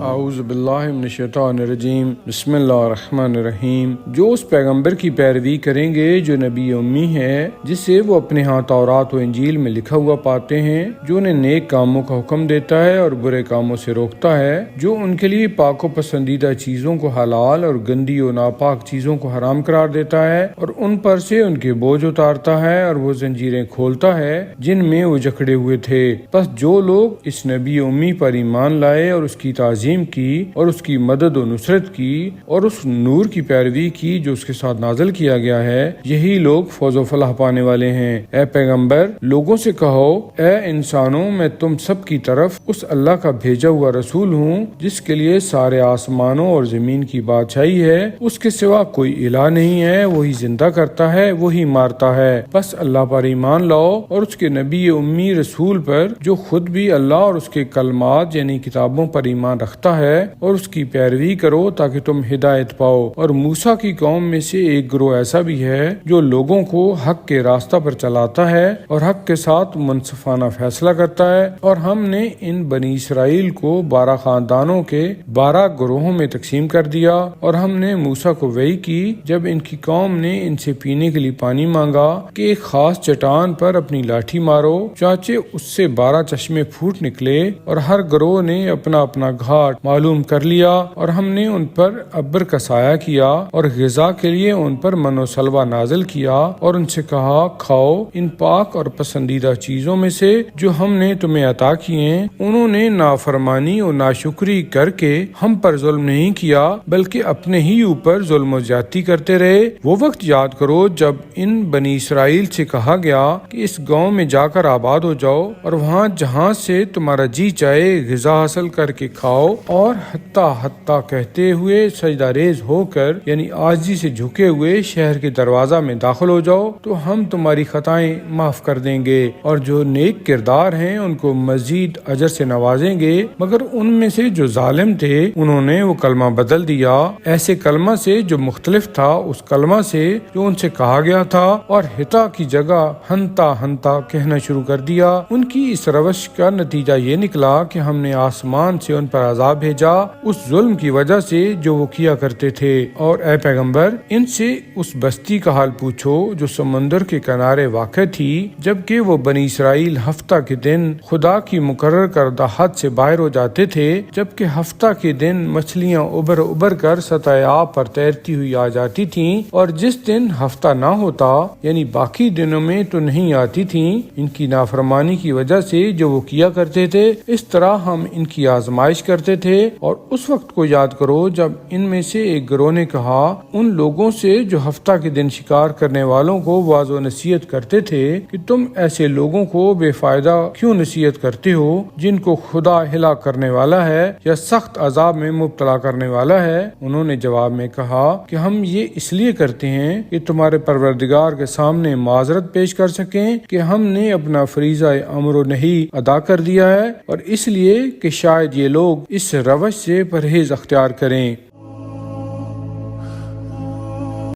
اعوذ باللہ من الشیطان الرجیم بسم اللہ الرحمن الرحیم۔ جو اس پیغمبر کی پیروی کریں گے جو نبی امی ہے، جسے وہ اپنے ہاں تورات و انجیل میں لکھا ہوا پاتے ہیں، جو انہیں نیک کاموں کا حکم دیتا ہے اور برے کاموں سے روکتا ہے، جو ان کے لیے پاک و پسندیدہ چیزوں کو حلال اور گندی و ناپاک چیزوں کو حرام قرار دیتا ہے، اور ان پر سے ان کے بوجھ اتارتا ہے اور وہ زنجیریں کھولتا ہے جن میں وہ جکڑے ہوئے تھے۔ بس جو لوگ اس نبی امی پر ایمان لائے اور اس کی تعظیم کی اور اس کی مدد و نصرت کی اور اس نور کی پیروی کی جو اس کے ساتھ نازل کیا گیا ہے، یہی لوگ فوز و فلاح پانے والے ہیں۔ اے پیغمبر، لوگوں سے کہو، اے انسانوں، میں تم سب کی طرف اس اللہ کا بھیجا ہوا رسول ہوں جس کے لیے سارے آسمانوں اور زمین کی بادشاہی ہے، اس کے سوا کوئی الہ نہیں ہے، وہی زندہ کرتا ہے، وہی مارتا ہے۔ بس اللہ پر ایمان لاؤ اور اس کے نبی امی رسول پر جو خود بھی اللہ اور اس کے کلمات یعنی کتابوں پر ایمان رکھتا ہے، اور اس کی پیروی کرو تاکہ تم ہدایت پاؤ۔ اور موسیٰ کی قوم میں سے ایک گروہ ایسا بھی ہے جو لوگوں کو حق کے راستہ پر چلاتا ہے اور حق کے ساتھ منصفانہ فیصلہ کرتا ہے، اور ہم نے ان بنی اسرائیل کو 12 خاندانوں کے 12 گروہوں میں تقسیم کر دیا، اور ہم نے موسیٰ کو وحی کی جب ان کی قوم نے ان سے پینے کے لیے پانی مانگا کہ ایک خاص چٹان پر اپنی لاٹھی مارو، چانچہ اس سے 12 چشمے پھوٹ نکلے، اور ہر گروہ نے اپنا اپنا گھاٹ معلوم کر لیا، اور ہم نے ان پر ابر کا سایہ کیا اور غذا کے لیے ان پر من و سلوہ نازل کیا، اور ان سے کہا، کھاؤ ان پاک اور پسندیدہ چیزوں میں سے جو ہم نے تمہیں عطا کی ہیں۔ انہوں نے نافرمانی اور ناشکری کر کے ہم پر ظلم نہیں کیا بلکہ اپنے ہی اوپر ظلم و زیادتی کرتے رہے۔ وہ وقت یاد کرو جب ان بنی اسرائیل سے کہا گیا کہ اس گاؤں میں جا کر آباد ہو جاؤ، اور وہاں جہاں سے تمہارا جی چاہے غذا حاصل کر کے کھاؤ، اور حتیٰ کہتے ہوئے سجدہ ریز ہو کر یعنی عاجزی سے جھکے ہوئے شہر کے دروازہ میں داخل ہو جاؤ تو ہم تمہاری خطائیں معاف کر دیں گے، اور جو نیک کردار ہیں ان کو مزید اجر سے نوازیں گے۔ مگر ان میں سے جو ظالم تھے انہوں نے وہ کلمہ بدل دیا ایسے کلمہ سے جو مختلف تھا اس کلمہ سے جو ان سے کہا گیا تھا، اور ہتا کی جگہ ہنتا کہنا شروع کر دیا۔ ان کی اس روش کا نتیجہ یہ نکلا کہ ہم نے آسمان سے ان پر عذاب بھیجا اس ظلم کی وجہ سے جو وہ کیا کرتے تھے۔ اور اے پیغمبر، ان سے اس بستی کا حال پوچھو جو سمندر کے کنارے واقع تھی، جبکہ وہ بنی اسرائیل ہفتہ کے دن خدا کی مقرر کردہ حد سے باہر ہو جاتے تھے، جبکہ ہفتہ کے دن مچھلیاں ابھر کر سطح آب پر تیرتی ہوئی آ جاتی تھیں، اور جس دن ہفتہ نہ ہوتا یعنی باقی دنوں میں تو نہیں آتی تھیں۔ ان کی نافرمانی کی وجہ سے جو وہ کیا کرتے تھے، اس طرح ہم ان کی آزمائش کرتے تھے۔ اور اس وقت کو یاد کرو جب ان میں سے ایک گروہ نے کہا ان لوگوں سے جو ہفتہ کے دن شکار کرنے والوں کو واعظ و نصیحت کرتے تھے کہ تم ایسے لوگوں کو بے فائدہ کیوں نصیحت کرتے ہو جن کو خدا ہلاک کرنے والا ہے یا سخت عذاب میں مبتلا کرنے والا ہے۔ انہوں نے جواب میں کہا کہ ہم یہ اس لیے کرتے ہیں کہ تمہارے پروردگار کے سامنے معذرت پیش کر سکیں کہ ہم نے اپنا فریضہ امر و نہی ادا کر دیا ہے، اور اس لیے کہ شاید یہ لوگ اس روش سے پرہیز اختیار کریں۔